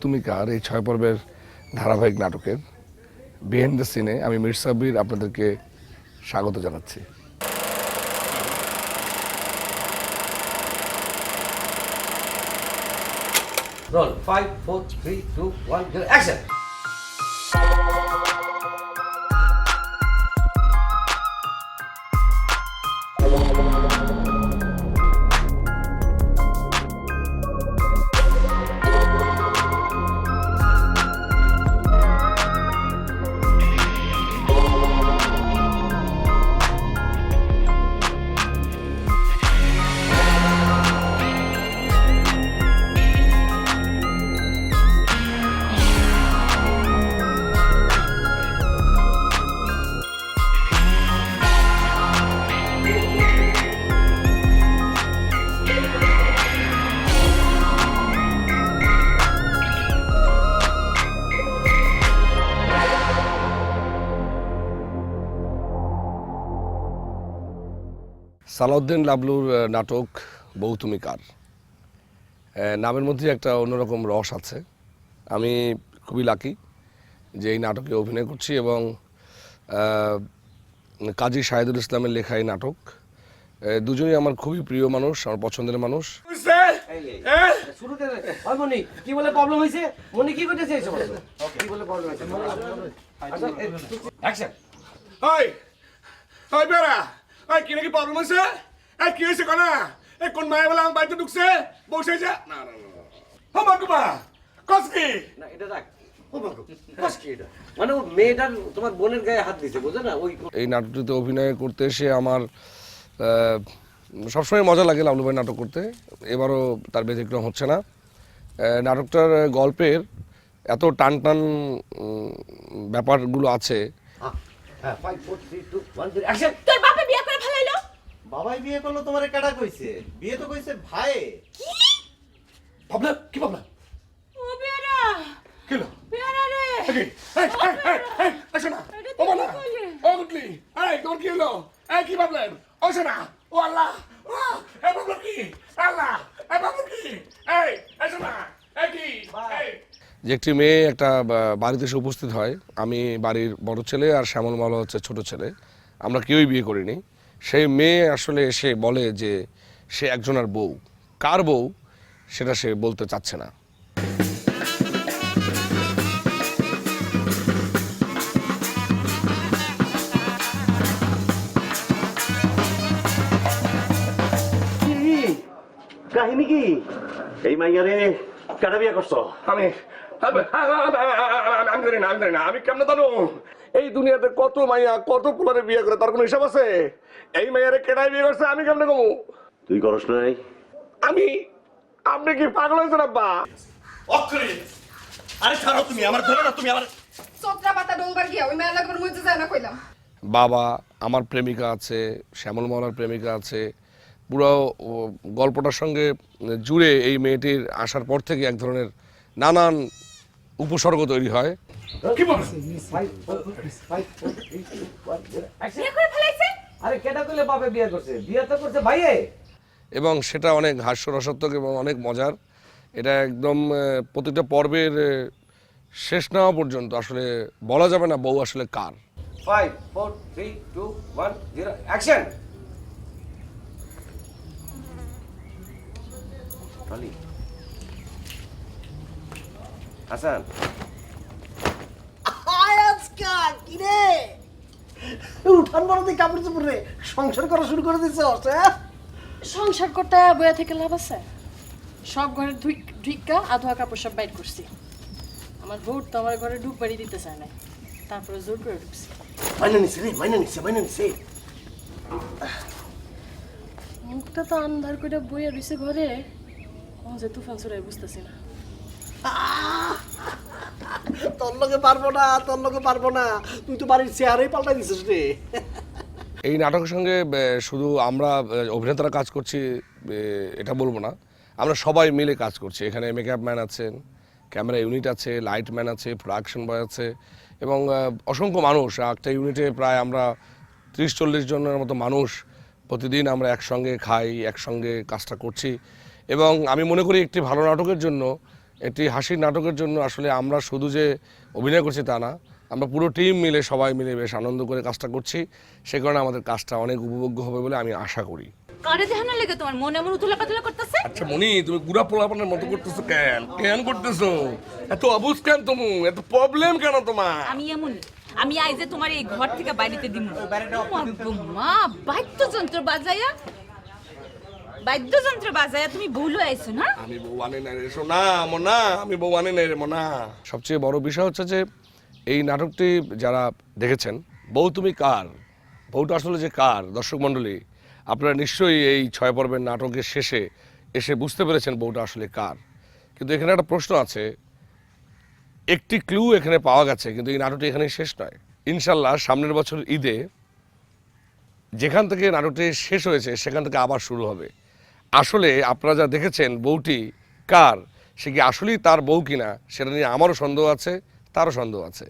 তুমি কার এই 6 পর্বের ধারাবাহিক নাটকের বিহাইন্ড দ্য সিনে আমি মীর সাব্বির আপনাদেরকে স্বাগত জানাচ্ছি। Roll 5, 4, 3, 2, 1, 0, action! সালাউদ্দিন লাবলুর নাটক বউ তুমি কার নামের মধ্যে একটা অন্যরকম রস আছে। আমি খুবই লাকি যে এই নাটকে অভিনয় করছি এবং কাজী শাহিদুল ইসলামের লেখা এই নাটক। দুজনেই আমার খুবই প্রিয় মানুষ, আমার পছন্দের মানুষ। শুরুতে ওই মনি কি বলে প্রবলেম হইছে? মনি কি করতেছে এই সময়? কি বলে প্রবলেম হইছে? অ্যাকশন! ওই ওই বেড়া ওই কি নাকি প্রবলেম হইছে? এই কি হইছে কোনা? এই কোন মায়া বলে আমার বাড়িতে ঢুকছে? বসে যা না না না ও বাকুবা কসকি না এটা রাখ। ও বাকু কসকি এটা মানে ও মেয়েটার তোমার বোনের গায়ে হাত দিছে বুঝো না? ওই এই নাটকটিতে অভিনয় করতে এসে আমার সবসময় মজা লাগে লাবলু ভাই নাটক করতে। এবারও তার ব্যতিক্রম হচ্ছে না। নাটকটার গল্পের এত টান টান ব্যাপারগুলো আছে। হ্যাঁ 5 4 3 2 1 0 অ্যাকশন! তোর বাপে বিয়ে করে ফেলাইলো? বাবাই বিয়ে করলো তোমারে কেডা কইছে? বিয়ে তো কইছে ভাই। প্রবলেম কি প্রবলেম? ও বেরা কি হলো? বেরা রে এই এই আসো না ও মালা ও গুটলি এই তোর কি হলো? এই কি প্রবলেম? ও শোনা ও আল্লাহ এই প্রবলেম কি? আল্লাহ এই প্রবলেম কি? এই আসো না এই কি এই যে একটি মেয়ে একটা বাড়িতে এসে উপস্থিত হয়। আমি বাড়ির বড় ছেলে আর শ্যামল মালা হচ্ছে ছোট ছেলে, আমরা কেউই বিয়ে করিনি। সেই মেয়ে আসলে এসে বলে যে সে একজনের বউ। কার বউ সেটা সে বলতে চাচ্ছে না। কাহিনী কি? এই মাইয়ারে কেডা বিয়ে করছো? আমি জানি না আমি কেমন জানো? এই দুনিয়াতে কত মাইয়া কত পোলারে বিয়ে করে তার কোনো হিসাব আছে? এই মাইয়ারে কেডাই বিয়ে করছে আমি কেমনে কমু? তুই করস নাই? আমি আপনি কি পাগল হয়েছেন আব্বা? অক্ষরে আরে ছাড়ো তুমি আমার ধরো না, তুমি আমার সোত্রা পাতা ডোলবার গিয়া ওই মেলা করে মইতে যায় না কইলাম। বাবা, আমার প্রেমিকা আছে, শ্যামল মালার প্রেমিকা আছে। পুরো গল্পটার সঙ্গে জুড়ে এই মেয়েটির আসার পর থেকে এক ধরনের নানান উপসর্গ তৈরি হয়। কি বলেন? 5 4 5 4 3 2 1 0 অ্যাকশন! বিয়ে করে ফেলাইছে? আরে কেডা কইলে বাপে বিয়ে করছে? বিয়ে তো করছে ভাইয়ে। এবং সেটা অনেক হাস্যরসাত্মক এবং অনেক মজার। এটা একদম প্রতিটা পর্বের শেষ না হওয়া পর্যন্ত আসলে বলা যাবে না বউ আসলে কার। 5 4 3 2 1 0 অ্যাকশন! টলি হাসান আজকা কি রে? উঠান বড়তে কাপড় চোপড় রে সংসার করা শুরু করে দিছে হ্যাঁ? সংসার করতে বইয়া থেকে লাভ আছে? সব ঘরে ঢুইকা আধোয়া কাপড় সব বাইর করছি। আমার ভোট তো আমার ঘরে ঢুক বাড়ি দিতে চায় না, তারপরে জোর করে ঢুকছি। মাইনা নিছে রে, মাইনা নিছে। মুখটা তো আন্ধার করে বইয়া রইছে ঘরে, ও যে তুফান চড়াই বুঝতেছি না। তোর লগে পারবো না তুই তো বাড়ির চেয়ারেই পাল্টাই দিছিস রে। এই নাটকের সঙ্গে শুধু আমরা অভিনেতারা কাজ করছি এটা বলবো না, আমরা সবাই মিলে কাজ করছি। এখানে মেকআপ ম্যান আছেন, ক্যামেরা ইউনিট আছে, লাইট ম্যান আছে, প্রোডাকশন বয় আছে এবং অসংখ্য মানুষ। একটা ইউনিটে প্রায় আমরা 30-40 জনের মতো মানুষ প্রতিদিন আমরা একসঙ্গে খাই, একসঙ্গে কাজটা করছি। এবং আমি মনে করি একটি ভালো নাটকের জন্য একটি হাসির নাটকের জন্য আসলে আমরা শুধু যে অভিনয় করছি তা না, আমরা পুরো টিম মিলে সবাই মিলে বেশ আনন্দ করে কাজটা করছি। সে কারণে আমাদের কাজটা অনেক উপভোগ্য হবে বলে আমি আশা করি। কারে দেখানোর লেগে তোমার মনে মনে উতলা পাতলা করতেছে? আচ্ছা মনি, তুমি পুরা পোলাপানের মতো করতেছো কেন? কেন করতেছো? এত অবুঝ কেন তুমি? এত প্রবলেম কেন তোমার? আমি এমনই, আমি আইজে তোমার এই ঘর থেকে বাইরেতে দিব মা। বাদ্যযন্ত্র বাজায়া তুমি ভুল আইছো না? আমি বউ আনে নাই রে সোনা মনা, আমি বউ আনে নাই রে মনা। সবচেয়ে বড় বিষয় হচ্ছে যে এই নাটকটি যারা দেখেছেন, বউ তুমি কার, বউটা আসলে যে কার, দর্শক মণ্ডলী আপনারা নিশ্চয়ই এই 6 পর্বের নাটকের শেষে এসে বুঝতে পেরেছেন বউটা আসলে কার। কিন্তু এখানে একটা প্রশ্ন আছে, একটি ক্লু এখানে পাওয়া গেছে, কিন্তু এই নাটকটি এখানে শেষ নয়। ইনশাল্লাহ সামনের বছর ঈদে যেখান থেকে নাটকটি শেষ হয়েছে সেখান থেকে আবার শুরু হবে। আসলে আপনারা যা দেখেছেন বউটি কার, সে কি আসলেই তার বউ কিনা সেটা নিয়ে আমারও সন্দেহ আছে, তারও সন্দেহ আছে।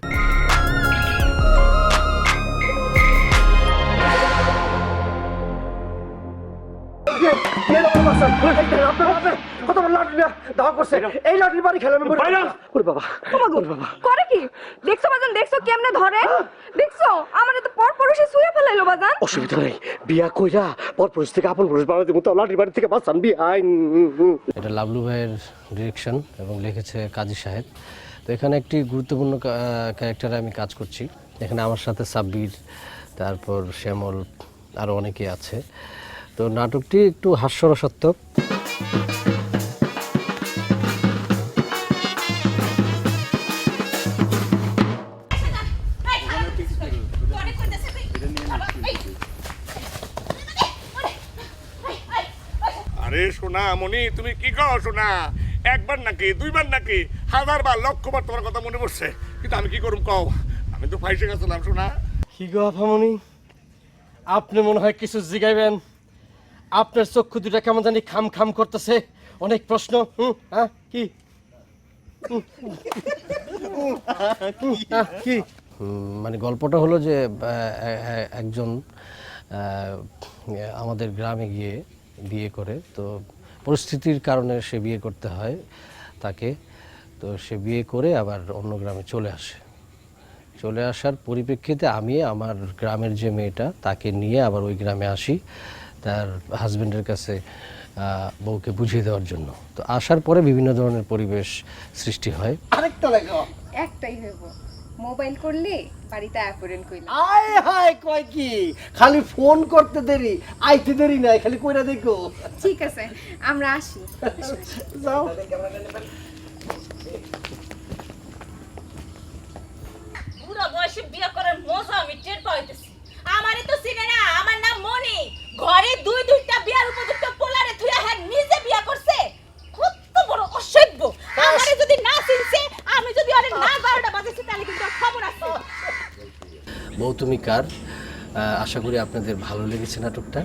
এই লাঠির বাড়ি খেলাম করে কি দেখছো বাজান? দেখছো কেমনে ধরে? দেখছো আমার তো পর পরশে শুয়ে ফেলাইলো বাজান। অসুবিধা নেই, বিয়া কইরা পর পুরুষ থেকে আপন পুরুষ বানাতে মতো লাঠির বাড়ি থেকে বাঁচান বিয়া। এটা লাবলু ভাইয়ের ডিরেকশন এবং লিখেছে কাজী সাহেব। তো এখানে একটি গুরুত্বপূর্ণ ক্যারেক্টারে আমি কাজ করছি। এখানে আমার সাথে সাব্বির, তারপর শ্যামল, আরও অনেকে আছে। তো নাটকটি একটু হাস্যরসাত্মক। আরে সোনা মনি, তুমি কি কও সোনা? একবার নাকি দুইবার নাকি 1000বার লক্ষবার তোমার কথা মনে পড়ছে, কিন্তু আমি কি করুম কও? আমি তো ফাইসে গেছিলাম সোনা। কি গো আফামনি, আপনি মনে হয় কিছু জিগাইবেন? আপনার চক্ষু দুটা কেমন জানি খাম খাম করতেছে, অনেক প্রশ্ন। হ্যাঁ কি কি মানে গল্পটা হলো যে একজন আমাদের গ্রামে গিয়ে বিয়ে করে, তো পরিস্থিতির কারণে সে বিয়ে করতে হয় তাকে। তো সে বিয়ে করে আবার অন্য গ্রামে চলে আসে। চলে আসার পরিপ্রেক্ষিতে আমি আমার গ্রামের যে মেয়েটা তাকে নিয়ে আবার ওই গ্রামে আসি তার হাজবেন্ডের কাছে বউকে বুঝিয়ে দেওয়ার জন্য। তো আসার পরে বিভিন্ন ধরনের পরিবেশ সৃষ্টি হয়। আরেকটা লেখো। একটাই হইব, মোবাইল করলে বাড়িতে অ্যাপোরেন্ট কইলা। আয় হায় কয় কি, খালি ফোন করতে দেরি, আইতে দেরি নাই, খালি কইরা দেখো। ঠিক আছে আমরা আসি। যাও। বুড়া বয়সে বিয়ে করার মজা আমি টের পাইতেছি। আমারে তো চিনে না, আমার নাম মনি। ঘরে দুইটা বিয়ার উপযুক্ত পোলারে থুয়া হ্যাঁ নিজে বিয়া করছে। কত বড় অসভ্য! আমারে যদি না চিনছে, আমি যদি আরে না 12টা বাজেছে তাহলে কিন্তু খবর আছে। বউ তুমি কার, আশা করি আপনাদের ভালো লেগেছে নাটকটা।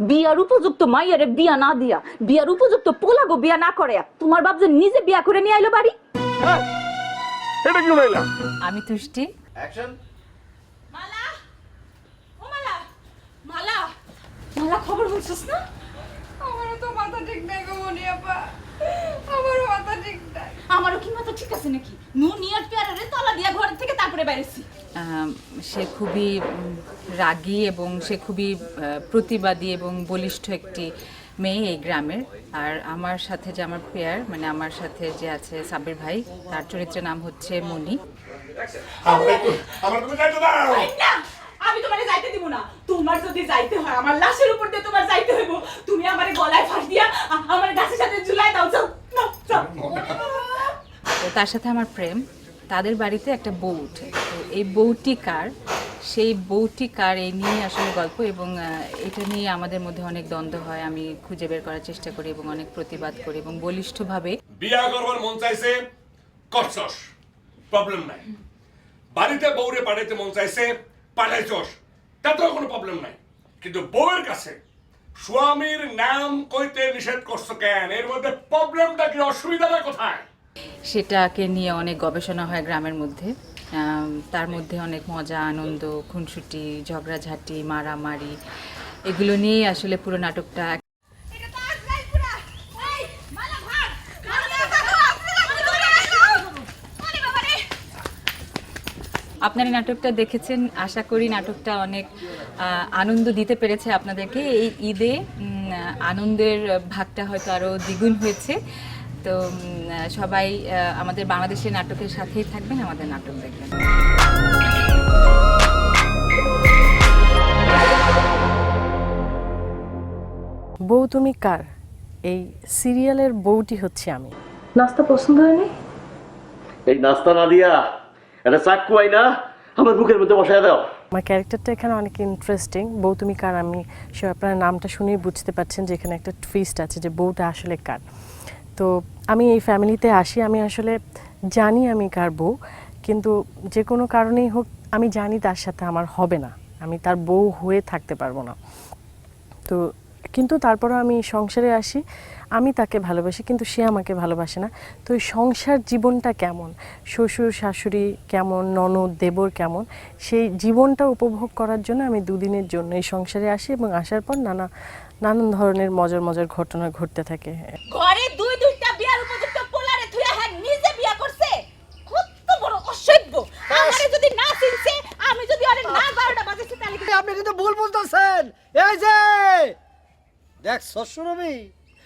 বিয়ার উপযুক্ত মাইয়ারে বিয়া না দিয়া, বিয়ার উপযুক্ত পোলাগো বিয়া না করে তোমার বাপ যে নিজে বিয়া করে নিয়ে আইলো বাড়ি। এটা কি হইলা? আমি তুষ্টি। অ্যাকশন। মালা, ও মালা, মালা, মালা খবর বলছিস না? আমারও তো মাথা ঠিক নাই গো মনি আপা, আমারও মাথা ঠিক নাই। আমারও কি মাথা ঠিক আছে নাকি? নুনিয়ার পেয়ারে তলা দিয়া ঘর থেকে তারপরে বাইরেছি। সে খুবই রাগী এবং সে খুবই প্রতিবাদী এবং বলিষ্ঠ একটি মেয়ে এই গ্রামের। আর আমার সাথে যে আমার পেয়ার, মানে আমার সাথে যে আছে সাব্বির ভাই, তার চরিত্রের নাম হচ্ছে মনি। আমার তুমি যাইতে দাও না, আমি তোমারে যাইতে দিব না। তোমার যদি যাইতে হয় আমার লাশের উপর দিয়ে তোমার যাইতে হইব। তুমি আমারে গলায় ফাঁস দিয়া আমার গাছের সাথে ঝুলাই দাও। যাও যাও। তো তার সাথে আমার প্রেম। তাদের বাড়িতে একটা বউ উঠে, তো এই বউটি কার, সেই বউটি কার এই নিয়ে আসলে গল্প। এবং এটা নিয়ে আমাদের মধ্যে অনেক দ্বন্দ্ব হয়, আমি খুঁজে বের করার চেষ্টা করি এবং অনেক প্রতিবাদ করি এবং বলিষ্ঠভাবে। বিয়া করবার মন চাইছে, করছস, প্রবলেম নাই। বাড়িতে বউরে পাঠাইতে মন চাইছে, পাঠাইছস, তাতেও কোনো প্রবলেম নাই, কিন্তু বউয়ের কাছে স্বামীর নাম কইতে নিষেধ করছো কেন? এর মধ্যে প্রবলেমটা কি, অসুবিধাটা কোথায়? সেটাকে নিয়ে অনেক গবেষণা হয় গ্রামের মধ্যে। তার মধ্যে অনেক মজা, আনন্দ, খুনসুটি, ঝগড়াঝাঁটি, মারামারি, এগুলো নিয়েই আসলে পুরো নাটকটা। আপনারা নাটকটা দেখেছেন, আশা করি নাটকটা অনেক আনন্দ দিতে পেরেছে আপনাদেরকে। এই ঈদে আনন্দের ভাগটা হয়তো আরও দ্বিগুণ হয়েছে। তো সবাই আমাদের বাংলাদেশের নাটকের সাথেই থাকবেন, আমাদের নাটক দেখবেন। বউ তুমি কার এই সিরিয়ালের বউটি হচ্ছে আমি। নাস্তা পছন্দ হয়নি? এই নাস্তা না দিয়া একটা চাক্কু আইনা আমার বুকের মধ্যে বসায় দাও। আমার ক্যারেক্টারটা এখানে অনেক ইন্টারেস্টিং। বউ তুমি কার আমি, সে আপনার নামটা শুনেই বুঝতে পারছেন যে এখানে একটা টুইস্ট আছে যে বউটা আসলে কার। তো আমি এই ফ্যামিলিতে আসি, আমি আসলে জানি আমি কার বউ, কিন্তু যে কোনো কারণেই হোক আমি জানি তার সাথে আমার হবে না, আমি তার বউ হয়ে থাকতে পারবো না। তো কিন্তু তারপরও আমি সংসারে আসি, আমি তাকে ভালোবাসি কিন্তু সে আমাকে ভালোবাসে না। তো এই সংসার জীবনটা কেমন, শ্বশুর শাশুড়ি কেমন, ননদ দেবর কেমন, সেই জীবনটা উপভোগ করার জন্য আমি দুদিনের জন্য এই সংসারে আসি এবং আসার পর নানান ধরনের মজার মজার ঘটনা ঘটতে থাকে। ঘরে দুইটা বিয়ার উপযুক্ত পোলারে থুয়া হ্যাঁ নিজে বিয়া করছে, কত বড় অসভ্য! আমারে যদি না চিনছে, আমি যদি আরে না 12টা বাজেছে তাহলে কি? আপনি কিন্তু ভুল বলতেছেন। এই যে দেখ শ্বশুরবি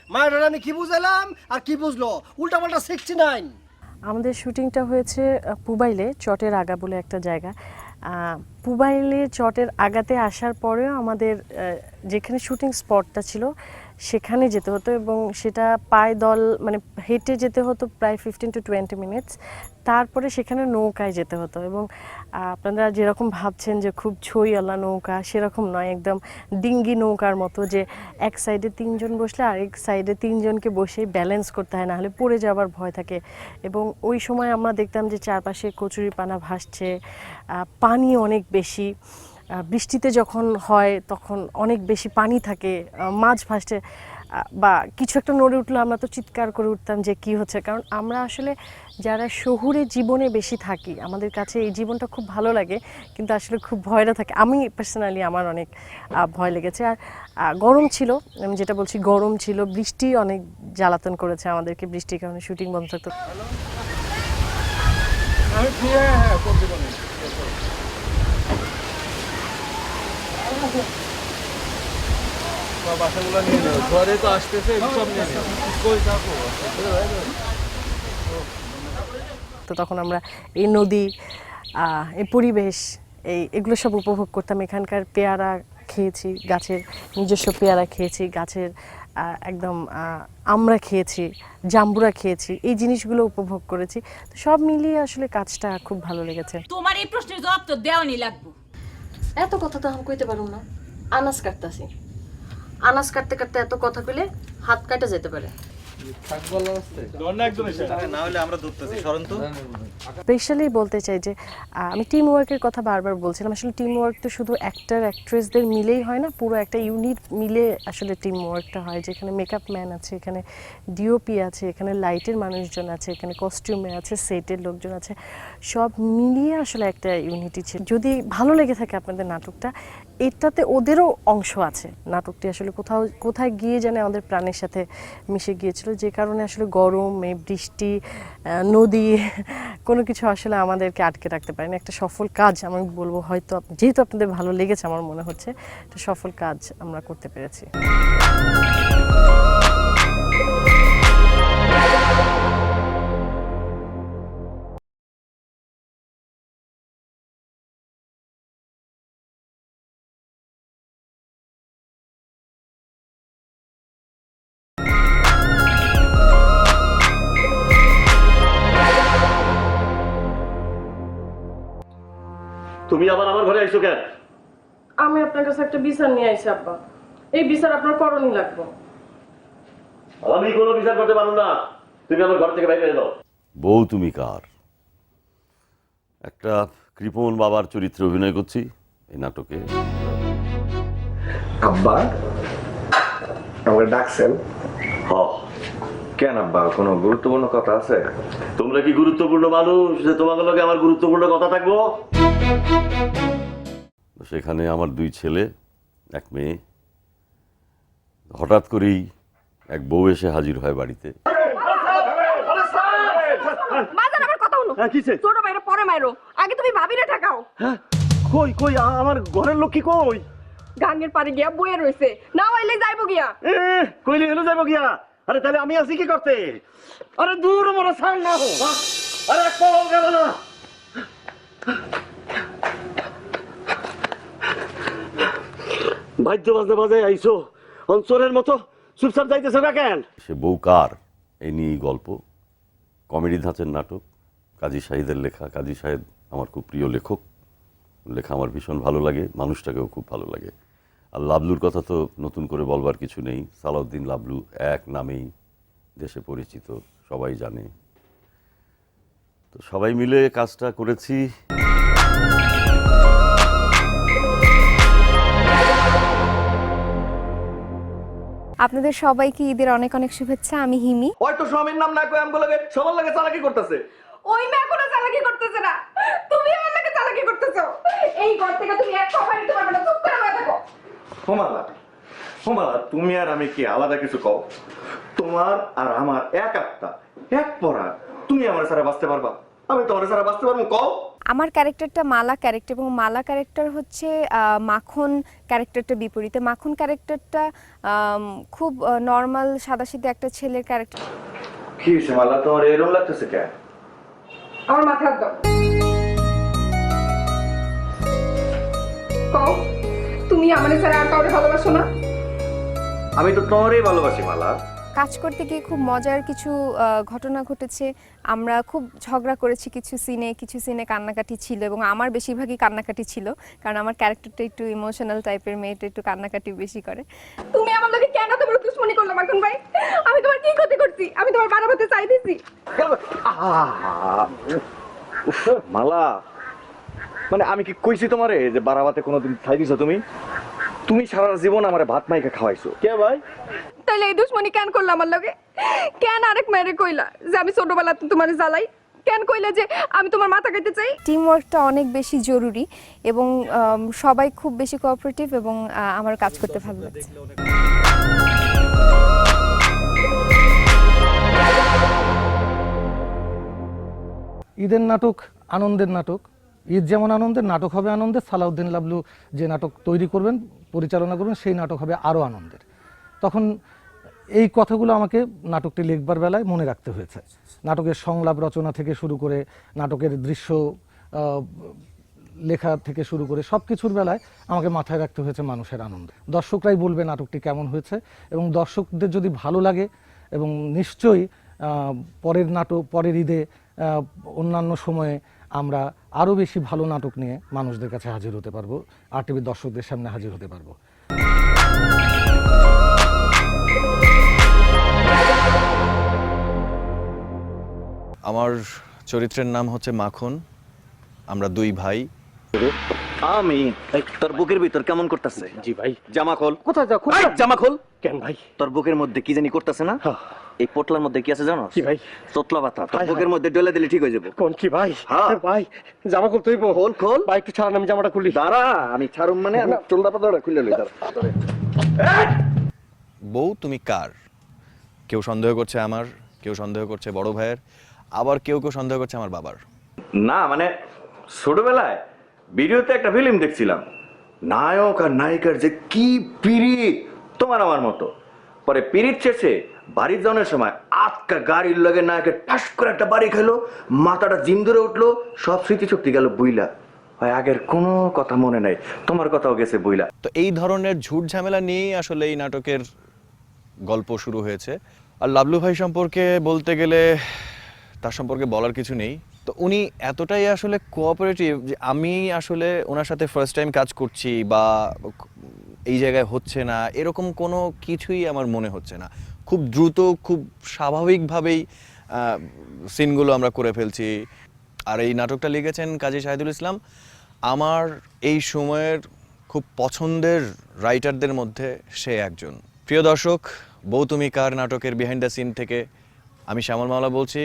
মায়ের আমি কি বুঝালাম আর কি বুঝলো, উল্টাপাল্টা 69। আমাদের শুটিংটা হয়েছে পুবাইলে, চটের আগা বলে একটা জায়গা। পুবাইলে চটের আগাতে আসার পরেও আমাদের যেখানে শুটিং স্পটটা ছিল সেখানে যেতে হতো এবং সেটা পায়দল মানে হেঁটে যেতে হতো প্রায় 15 to 20 মিনিটস। তারপরে সেখানে নৌকায় যেতে হতো এবং আপনারা যেরকম ভাবছেন যে খুব ছইওয়ালা নৌকা, সেরকম নয়, একদম ডিঙ্গি নৌকার মতো যে এক সাইডে 3 জন বসলে আরেক সাইডে 3 জনকে বসে ব্যালেন্স করতে হয়, না হলে পড়ে যাওয়ার ভয় থাকে। এবং ওই সময় আমরা দেখতাম যে চারপাশে কচুরিপানা ভাসছে, পানি অনেক বেশি, বৃষ্টিতে যখন হয় তখন অনেক বেশি পানি থাকে, মাছ ভাসছে বা কিছু একটা নড়ে উঠলো আমরা তো চিৎকার করে উঠতাম যে কি হচ্ছে। কারণ আমরা আসলে যারা শহুরে জীবনে বেশি থাকি আমাদের কাছে এই জীবনটা খুব ভালো লাগে, কিন্তু আসলে খুব ভয়টা থাকে। আমি পার্সোনালি আমার অনেক ভয় লেগেছে। আর গরম ছিল, আমি যেটা বলছি গরম ছিল, বৃষ্টি অনেক জ্বালাতন করেছে আমাদেরকে, বৃষ্টির কারণে শুটিং বন্ধ থাকতো। তো তখন আমরা এই নদী, এই পরিবেশ, এগুলো সব উপভোগ করতাম। এখানকার পেয়ারা খেয়েছি, গাছের নিজস্ব পেয়ারা খেয়েছি, গাছের একদম আমরা খেয়েছি, জাম্বুরা খেয়েছি, এই জিনিসগুলো উপভোগ করেছি। তো সব মিলিয়ে আসলে কাজটা খুব ভালো লেগেছে। তোমার এই প্রশ্নের জবাব তো দেওয়ানি লাগবে। এত কথা তো আমি কইতে পারবো না, আনাজ কাটতাছি, আনাজ কাটতে কাটতে এত কথা কইলে হাত কাটা যেতে পারে। স্পেশালি বলতে চাই যে আমি টিম ওয়ার্কের কথা বারবার বলছিলাম, আসলে টিম ওয়ার্ক তো শুধু অ্যাক্টর অ্যাক্ট্রেসদের মিলেই হয় না, পুরো একটা ইউনিট মিলে আসলে টিম ওয়ার্কটা হয়। যেখানে মেকআপ ম্যান আছে, এখানে ডিওপি আছে, এখানে লাইটের মানুষজন আছে, এখানে কস্টিউমে আছে, সেটের লোকজন আছে, সব মিলিয়ে আসলে একটা ইউনিটি ছিল। যদি ভালো লেগে থাকে আপনাদের নাটকটা, এটাতে ওদেরও অংশ আছে। নাটকটি আসলে কোথায় গিয়ে যেন আমাদের প্রাণের সাথে মিশে গিয়েছিল, যে কারণে আসলে গরম, বৃষ্টি, নদী কোনো কিছু আসলে আমাদেরকে আটকে রাখতে পারেনি। একটা সফল কাজ আমি বলবো, হয়তো যেহেতু আপনাদের ভালো লেগেছে আমার মনে হচ্ছে একটা সফল কাজ আমরা করতে পেরেছি। তুমি আবার আমার ঘরে আইছো কেন? আমি আপনার কাছে একটা বিচার নিয়ে আইছি আব্বা, এই বিচার আপনার করণই লাগবে। আমি কোনো বিচার করতে পারবো না, তুমি আমার ঘর থেকে বাইরে দাও। বউ তুমি কার একটা কৃপণ বাবার চরিত্রে অভিনয় করছি এই নাটকে। আব্বা আমাকে ডাকছেন? হ, কেন আব্বা, কোনো গুরুত্বপূর্ণ কথা আছে? তোমরা কি গুরুত্বপূর্ণ মানুষ যে তোমাদের লগে আমার গুরুত্বপূর্ণ কথা থাকবো? সেখানে আমার 2 ছেলে 1 মেয়ে, হঠাৎ করেই এক বউ এসে হাজির হয় বাড়িতে। বাজান আমার কথা হলো। ছোট ভাইরা পরে মাইরো, আগে তুমি ভাবিরে ঠেকাও। কই কই আমার ঘরের লোক কি কই? গাঙ্গের পারে গিয়া বইয়ে রইছে, না হইলে যাইবো গিয়া। কইলে এলো যাবো গিয়া? আরে তাহলে আমি আছি কি করতে? আরে দূর মোরা ছাড় না হো। আরে এক পাও গেল না। বাদ্য বাজে বাজে আইছো, অঞ্চলের মতো চুপচাপ যাইতেছে না কেন? সে বউ কার এই নিয়ে গল্প, কমেডি ধাঁচের নাটক, কাজী শাহিদের লেখা। কাজী শাহিদ আমার খুব প্রিয় লেখক, লেখা আমার ভীষণ ভালো লাগে, মানুষটাকেও খুব ভালো লাগে। আর লাবলুর কথা তো নতুন করে বলবার কিছু নেই, সালাউদ্দিন লাবলু এক নামেই দেশে পরিচিত, সবাই জানে। তো সবাই মিলে কাজটা করেছি। আপনাদের সবাইকে ঈদের অনেক অনেক শুভেচ্ছা। আমি হিমি। হয়তো স্বামীর নাম না কই আমগুলো লাগে সবার লাগে চালাকি করতেছে। ওই মেয়ে কোনো চালাকি করতেছে না, তুমি আমার লাগে চালাকি করতেছো। এই ঘর থেকে তুমি এক পা বাইরে পারবে না, চুপ করে বসে থাকো। হোমালা তুমি আর আমি কি আলাদা কিছু কও? তোমার আর আমার এক আত্মা, এক পরাণ। তুমি আমার সারা বাঁচতে পারবা, আমি তোমার সারা বাঁচতে পারবো? কও। আমার ক্যারেক্টারটা মালা ক্যারেক্টার, এবং মালা ক্যারেক্টার হচ্ছে মাখন ক্যারেক্টারটা বিপরীতে। মাখন ক্যারেক্টারটা খুব নর্মাল সাদাসিধে একটা ছেলের ক্যারেক্টার। কি হয়েছে মালা, তোমার এরকম লাগতেছে কেন? আমার মাথার দাও। কও, তুমি আমার ছাড়া আর কাউকে ভালোবাসো না? আমি তো তোমারই ভালোবাসি মালা। কাজ করতে গিয়ে খুব মজার কিছু ঘটনা ঘটেছে। আমরা খুব ঝগড়া করেছি কিছু সিনে কান্নাকাটি ছিল, এবং আমার বেশিরভাগই কান্নাকাটি ছিল, কারণ আমার ক্যারেক্টারটা একটু ইমোশনাল টাইপের, মেয়েটা একটু কান্নাকাটি বেশি করে। তুমি আমার লগে কেন তো বড় দুশমনি করলে মাখন ভাই? আমি তোমার কি ক্ষতি করছি? আমি তোমার বাড়াবাতে চাই দিছি? মালা, মানে আমি কি কইছি তোমারে যে বারাবাতে কোনোদিন খাই দিছো? তুমি সারা জীবন আমারে ভাত মাইকে খাওয়াইছো। কে ভাই? তাইলে এই দুশমনি কেন করলে আমার লগে? কেন আরেক মেয়েরে কইলা যে আমি ছোটবেলাতে তোমারে জ্বালাই? কেন কইলা যে আমি তোমার মাথা খাইতে চাই? টিম ওয়ার্কটা অনেক বেশি জরুরি, এবং সবাই খুব বেশি কোঅপারেটিভ, এবং আমার কাজ করতে ভালো লাগছে। ঈদের নাটক আনন্দের নাটক, ঈদ যেমন আনন্দের, নাটক হবে আনন্দের। সালাউদ্দিন লাবলু যে নাটক তৈরি করবেন, পরিচালনা করবেন, সেই নাটক হবে আরও আনন্দের। তখন এই কথাগুলো আমাকে নাটকটি লিখবার বেলায় মনে রাখতে হয়েছে। নাটকের সংলাপ রচনা থেকে শুরু করে, নাটকের দৃশ্য লেখা থেকে শুরু করে সব কিছুর বেলায় আমাকে মাথায় রাখতে হয়েছে মানুষের আনন্দ। দর্শকরাই বলবে নাটকটি কেমন হয়েছে, এবং দর্শকদের যদি ভালো লাগে, এবং নিশ্চয়ই পরের ঈদে অন্যান্য সময়ে আমরা আরও বেশি ভালো নাটক নিয়ে মানুষদের কাছে হাজির হতে পারবো, RTV দর্শকদের সামনে হাজির হতে পারবো। আমার চরিত্রের নাম হচ্ছে মাখন। আমরা 2 ভাই। আমি তোর বুকের ভিতর কেমন করতেছে? জি ভাই। জামা খোল। কোথায় যাও? জামা খোল। কেন ভাই? তোর বুকের মধ্যে কি জানি করতেছে না? এই পোটলার মধ্যে কি আছে জানো? কি ভাই? তোতলা পাতা। তোর বুকের মধ্যে ডলে দিলে ঠিক হয়ে যাবে। কোন কি ভাই? ভাই জামা খুলতে হইব। খোল খোল। ভাই একটু ছাড়ান, আমি জামাটা খুলি। দাঁড়া, আমি ছাড়ুম মানে আমি চোলদা পাতাটা খুলে লই। দাঁড়া। বউ তুমি কার? কেউ সন্দেহ করছে আমার, কেউ সন্দেহ করছে বড় ভাইয়ের, আবার কেউ কেউ সন্দেহ করছে আমার বাবার। না মানে ছোটবেলায় ভিডিওতে একটা ফিল্ম দেখছিলাম, নায়ক আর নায়িকার যে কি পিরিত, তোমার আমার মতো। পরে পিরিত শেষে বাড়ি যাওয়ার সময় আটকা গাড়ির লগে নায়কের ঠাস করে একটা বাড়ি খেলো, মাথাটা জিম ধরে উঠলো, সব স্মৃতিশক্তি গেল বইলা। ভাই আগের কোনো কথা মনে নাই, তোমার কথাও গেছে বইলা। তো এই ধরনের ঝুট ঝামেলা নিয়েই আসলে এই নাটকের গল্প শুরু হয়েছে। আর লাবলু ভাই সম্পর্কে বলতে গেলে তার সম্পর্কে বলার কিছু নেই। তো উনি এতটাই আসলে কোঅপারেটিভ যে আমি আসলে ওনার সাথে ফার্স্ট টাইম কাজ করছি বা এই জায়গায় হচ্ছে না এরকম কোনো কিছুই আমার মনে হচ্ছে না। খুব দ্রুত, খুব স্বাভাবিকভাবেই সিনগুলো আমরা করে ফেলছি। আর এই নাটকটা লিখেছেন কাজী শাহিদুল ইসলাম। আমার এই সময়ের খুব পছন্দের রাইটারদের মধ্যে সে একজন। প্রিয় দর্শক, বউ তুমি কার নাটকের বিহাইন্ড দ্য সিন থেকে আমি শ্যামল মাওলা বলছি।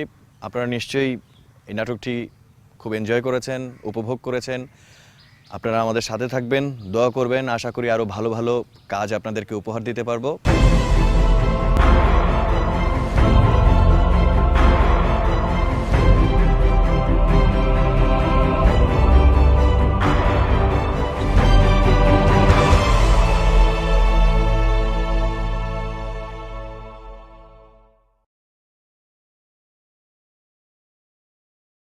আপনারা নিশ্চয়ই এই নাটকটি খুব এনজয় করেছেন, উপভোগ করেছেন। আপনারা আমাদের সাথে থাকবেন, দোয়া করবেন। আশা করি আরও ভালো ভালো কাজ আপনাদেরকে উপহার দিতে পারবো।